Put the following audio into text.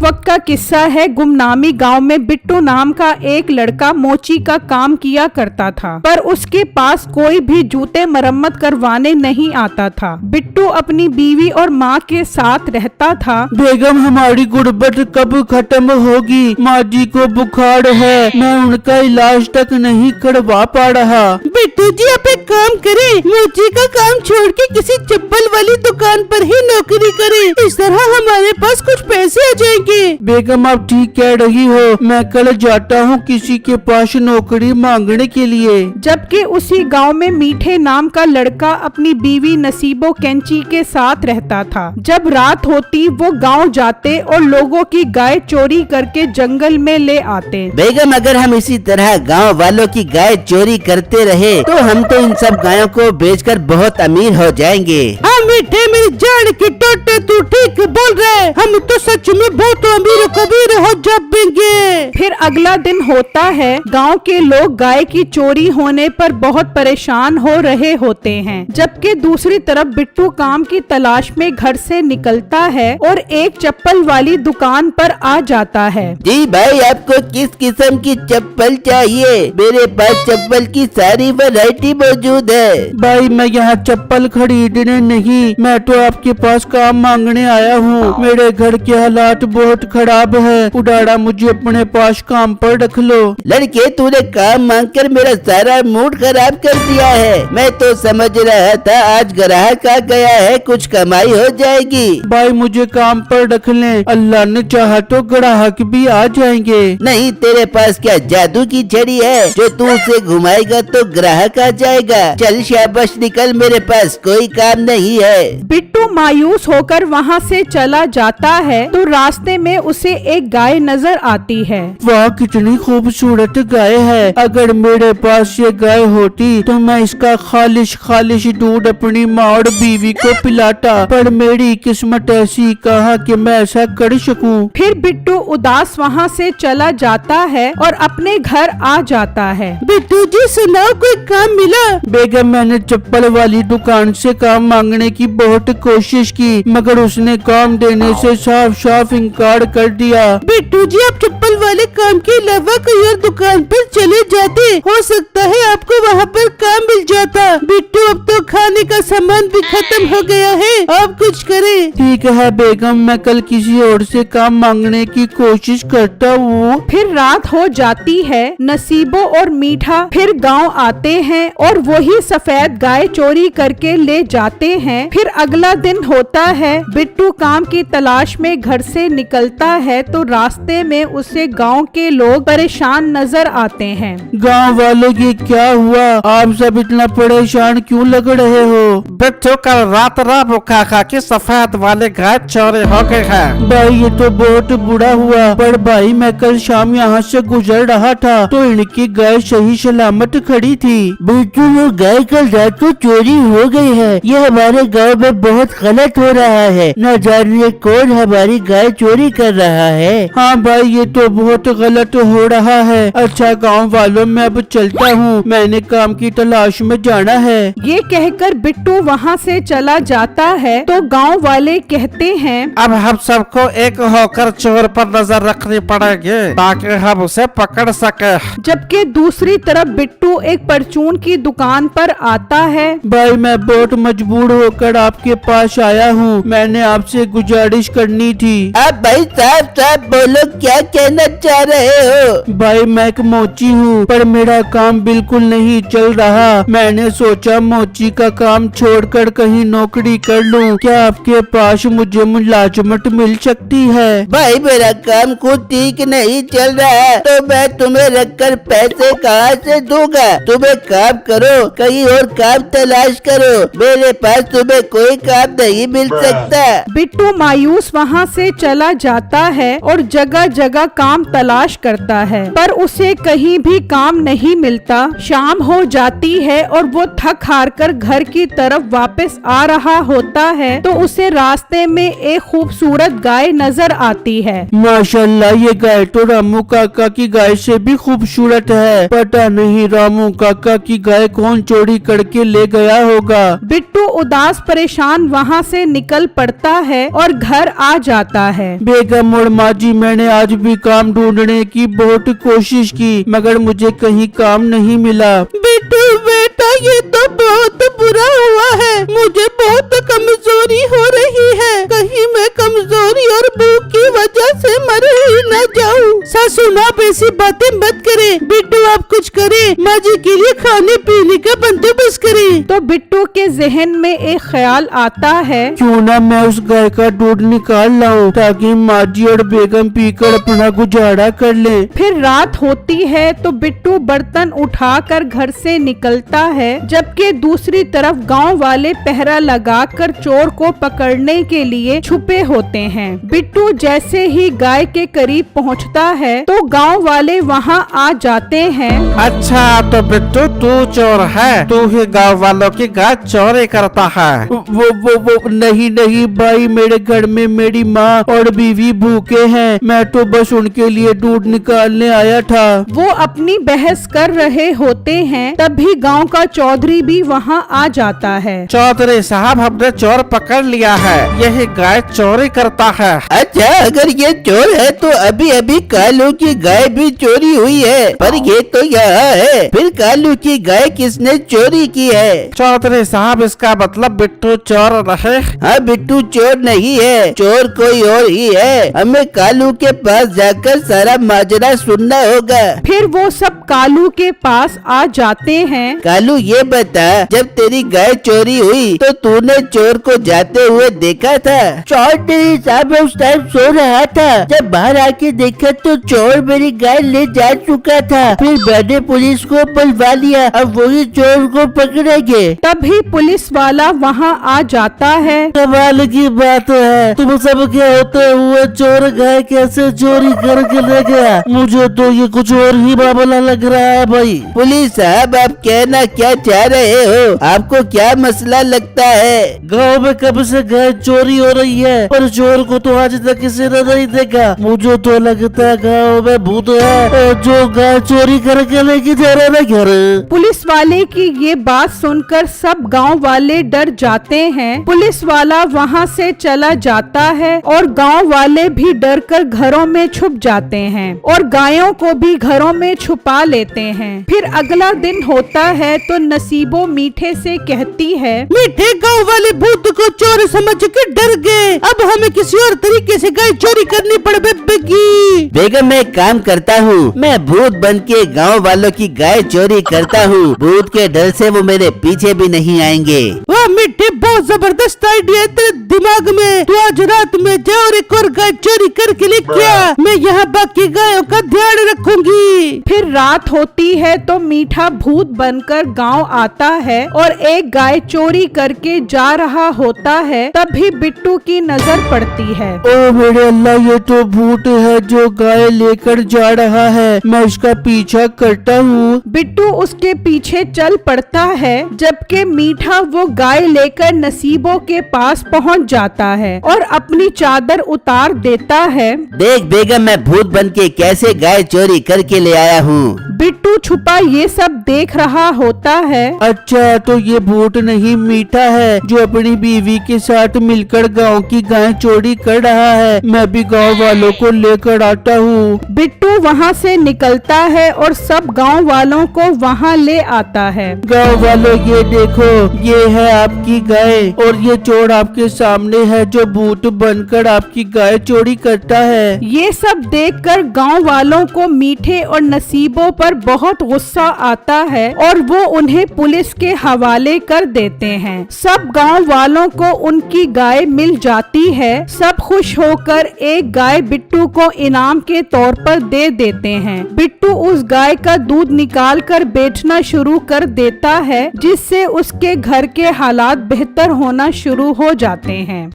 वक्त का किस्सा है। गुमनामी गांव में बिट्टू नाम का एक लड़का मोची का काम किया करता था, पर उसके पास कोई भी जूते मरम्मत करवाने नहीं आता था। बिट्टू अपनी बीवी और माँ के साथ रहता था। बेगम, हमारी गुर्बत कब खत्म होगी? माँ जी को बुखार है, मैं उनका इलाज तक नहीं करवा पा रहा। बिट्टू जी, आप एक काम करें, मोची का काम छोड़ के किसी चप्पल वाली दुकान पर ही नौकरी करें। इस तरह हमारे पास कुछ पैसे आ जाएंगे। बेगम, आप ठीक कह रही हो, मैं कल जाता हूँ किसी के पास नौकरी मांगने के लिए। जबकि उसी गांव में मीठे नाम का लड़का अपनी बीवी नसीबो कैंची के साथ रहता था। जब रात होती वो गांव जाते और लोगों की गाय चोरी करके जंगल में ले आते। बेगम, अगर हम इसी तरह गांव वालों की गाय चोरी करते रहे तो हम तो इन सब गायों को बेचकर बहुत अमीर हो जाएंगे। हाँ मीठे, मेरी जान की टोटे, तू ठीक बोल रहे। हम तो सच में बहुत अमीर कबीर हो जाएंगे। फिर अगला दिन होता है। गांव के लोग गाय की चोरी होने पर बहुत परेशान हो रहे होते हैं, जबकि दूसरी तरफ बिट्टू काम की तलाश में घर से निकलता है और एक चप्पल वाली दुकान पर आ जाता है। जी भाई, आपको किस किस्म की चप्पल चाहिए? मेरे पास चप्पल की सारी वैरायटी मौजूद है। भाई, मैं यहाँ चप्पल खरीदने नहीं, मैं तो आपके पास काम मांगने आया हूँ। मेरे घर के हालात बहुत खराब है, उड़ाड़ा मुझे अपने पास काम पर रख लो। लड़के, तूने काम मांगकर मेरा सारा मूड खराब कर दिया है। मैं तो समझ रहा था आज ग्राहक आ गया है, कुछ कमाई हो जाएगी। भाई, मुझे काम पर रख लें, अल्लाह ने चाहा तो ग्राहक भी आ जाएंगे। नहीं, तेरे पास क्या जादू की छड़ी है जो तू उसे घुमाएगा तो ग्राहक आ जाएगा? चल शाबाश, निकल, मेरे पास कोई काम नहीं है। बिट्टू मायूस होकर वहाँ से चला जाता है तो रास्ते में उसे एक गाय नजर आती है। वाह, कितनी खूबसूरत गाय है। अगर मेरे पास ये गाय होती तो मैं इसका खालिश खालिश दूध अपनी माँ और बीवी को पिलाता, पर मेरी किस्मत ऐसी कहा कि मैं ऐसा कर सकूं। फिर बिट्टू उदास वहाँ से चला जाता है और अपने घर आ जाता है। बिट्टू जी, सुनाओ, कोई काम मिला? बेगम, मैंने चप्पल वाली दुकान से काम मांगने की बहुत कोशिश की, मगर उसने काम देने से साफ साफ इनकार कर दिया। बिट्टू जी, आप चप्पल वाले काम के अलावा कोई और दुकान पर चले जाते, हो सकता है आपको वहाँ पर काम मिल जाता। बिट्टू, अब तो खाने का सामान भी खत्म हो गया है, आप कुछ करें। ठीक है बेगम, मैं कल किसी और से काम मांगने की कोशिश करता हूँ। फिर रात हो जाती है। नसीबो और मीठा फिर गांव आते हैं और वही सफेद गाय चोरी करके ले जाते हैं। फिर अगला दिन होता है। बिट्टू काम की तलाश में घर से निकलता है तो रास्ते में उसे गांव के लोग परेशान नजर आते हैं। गांव वालों, ये क्या हुआ? आप सब इतना परेशान क्यों लग रहे हो? बिट्टू, कल रात रामू काका की सफेद वाली गाय चोरी हो गई है। भाई, ये तो बहुत बुरा हुआ, पर भाई मैं कल शाम यहाँ से गुजर रहा था तो इनकी गाय सही सलामत खड़ी थी। बिट्टू, वो गाय कल रात को चोरी हो गई है। ये हमारे गांव में बहुत गलत हो रहा है, न जाने कौन हमारी गाय चोरी कर रहा है। हाँ भाई, ये तो बहुत गलत हो रहा है। अच्छा गांव वालों, मैं अब चलता हूँ, मैंने काम की तलाश में जाना है। ये कहकर बिट्टू वहाँ से चला जाता है तो गांव वाले कहते हैं, अब हम सबको एक होकर चोर पर नजर रखनी पड़ेगी ताकि हम उसे पकड़ सके। जबकि दूसरी तरफ बिट्टू एक परचून की दुकान पर आता है। भाई, मैं बहुत मजबूर होकर आपके पास आया हूँ, मैंने आपसे गुजारिश करनी थी। आप भाई साहब साहब बोलो, क्या कहना चाह रहे हो? भाई, मैं एक मोची हूँ, पर मेरा काम बिल्कुल नहीं चल रहा। मैंने सोचा मोची का काम छोड़कर कहीं नौकरी कर लूँ। क्या आपके पास मुझे मुलाजमत मिल सकती है? भाई, मेरा काम खुद ठीक नहीं चल रहा है तो मैं तुम्हें रखकर पैसे कहाँ से दूंगा? तुम एक काम करो, कहीं और काम तलाश करो, मेरे पास तुम्हें कोई काम नहीं मिल सकता। बिट्टू मायूस वहाँ से चला जाता है और जगह जगह काम तलाश करता है, पर उसे कहीं भी काम नहीं मिलता। शाम हो जाती है और वो थक हार कर घर की तरफ वापस आ रहा होता है तो उसे रास्ते में एक खूबसूरत गाय नजर आती है। माशाल्लाह, ये गाय तो रामू काका की गाय से भी खूबसूरत है। पता नहीं रामू काका की गाय कौन चोरी करके ले गया होगा। बिट्टू उदास परेशान वहाँ से निकल पड़ता है और घर आ जाता है। बेगम और माँ जी, मैंने आज भी काम ढूंढने की बहुत कोशिश की मगर मुझे कहीं काम नहीं मिला। बिट्टू बेटा, ये तो बहुत बुरा हुआ है। मुझे बहुत कमजोरी हो रही है। कहीं मैं कमजोरी और भूख की वजह से मर ही न जाऊं। सासू माँ ऐसी बातें मत करे। बिट्टू आप कुछ करे, माँ जी के लिए खाने पीने का बंदोबस्त करे। तो बिट्टू के जहन में एक ख्याल आता है, क्यों ना मैं उस गाय का दूध निकाल लाऊं ताकि माँ जी और बेगम पीकर अपना गुजारा कर लें। फिर रात होती है तो बिट्टू बर्तन उठाकर घर से निकलता है, जबकि दूसरी तरफ गांव वाले पहरा लगाकर चोर को पकड़ने के लिए छुपे होते हैं। बिट्टू जैसे ही गाय के करीब पहुंचता है तो गांव वाले वहां आ जाते हैं। अच्छा तो बिट्टू तू चोर है, तू ही गाँव वालों की गाय चोरी करता है। वो नहीं भाई, मेरे घर में मेरी माँ और बीवी भूखे हैं। मैं तो बस उनके लिए दूध निकालने आया था। वो अपनी बहस कर रहे होते हैं, तभी गांव का चौधरी भी वहां आ जाता है। चौधरी साहब, हमने चोर पकड़ लिया है, यही गाय चोरी करता है। अच्छा, अगर ये चोर है तो अभी अभी कालू की गाय भी चोरी हुई है, पर ये तो यहाँ है। फिर कालू की गाय किसने चोरी की है? चौधरी साहब, इसका मतलब बिट्टू चोर नहीं। हाँ, बिट्टू चोर नहीं है, चोर कोई और ही है। हमें कालू के पास जाकर सारा माजरा सुनना होगा। फिर वो सब कालू के पास आ जाते हैं। कालू, ये बता, जब तेरी गाय चोरी हुई तो तूने चोर को जाते हुए देखा था? चौधरी साहब, मैं उस टाइम सो रहा था। जब बाहर आके देखा तो चोर मेरी गाय ले जा चुका था। फिर मैंने पुलिस को बुलवा लिया, अब वही चोर को पकड़ेंगे। तभी पुलिस वाला वहां आ जाता है। कमाल की बात है, तुम सब के होते हुए चोर गाय कैसे चोरी करके ले गया? मुझे तो ये कुछ और ही मामला लग रहा है भाई। पुलिस साहब, आप कहना क्या चाह रहे हो? आपको क्या मसला लगता है? गांव में कब से गाय चोरी हो रही है, पर चोर को तो आज तक किसी ने नहीं देखा। मुझे तो लगता है गांव में भूत है जो गाय चोरी करके लेके जा रहा है घर। पुलिस वाले की ये बात सुनकर सब गांव वाले डर जाते हैं। पुलिस वाला वहां से चला जाता है और गांव वाले भी डरकर घरों में छुप जाते हैं और गायों को भी घरों में छुपा लेते हैं। फिर अगला दिन होता है तो नसीबो मीठे से कहती है, मीठे, गांव वाले भूत को चोर समझ के डर गए। अब हमें किसी और तरीके से गाय चोरी करनी पड़ेगी। बेगम, मैं एक काम करता हूँ, मैं भूत बन के गाँव वालों की गाय चोरी करता हूँ। भूत के डर से वो मेरे पीछे भी नहीं आएंगे। वाह मीठे, बहुत जबरदस्त आइडिया है तेरे दिमाग में। तू आज रात में जा और एक और गाय चोरी करके लेके आ। मैं यहाँ बाकी गायों का ध्यान रखूंगी। फिर रात होती है तो मीठा भूत बनकर गांव आता है और एक गाय चोरी करके जा रहा होता है। तभी बिट्टू की नजर पड़ती है। ओ मेरे अल्लाह, ये तो भूत है जो गाय लेकर जा रहा है। मैं इसका पीछा करता हूँ। बिट्टू उसके पीछे चल पड़ता है, जबकि मीठा वो गाय लेकर नसीबों के पास पहुंच जाता है और अपनी चादर उतार देता है। देख बेगम, मैं भूत बन के कैसे गाय चोरी करके ले आया हूँ। बिट्टू छुपा ये सब देख रहा होता है। अच्छा, तो ये भूत नहीं मीठा है जो अपनी बीवी के साथ मिलकर गांव की गाय चोरी कर रहा है। मैं भी गांव वालों को लेकर आता हूँ। बिट्टू वहाँ से निकलता है और सब गांव वालों को वहाँ ले आता है। गांव वालों, ये देखो, ये है आपकी गाय और ये चोर आपके सामने है जो भूत बनकर आपकी गाय चोरी करता है। ये सब देखकर गांव वालों को मीठे और नसीबों पर बहुत गुस्सा आता है और वो उन्हें पुलिस के हवाले कर देते हैं। सब गांव वालों को उनकी गाय मिल जाती है। सब खुश होकर एक गाय बिट्टू को इनाम के तौर पर दे देते हैं। बिट्टू उस गाय का दूध निकाल कर बेचना शुरू कर देता है, जिससे उसके घर के हालात बेहतर होना शुरू हो जाते हैं।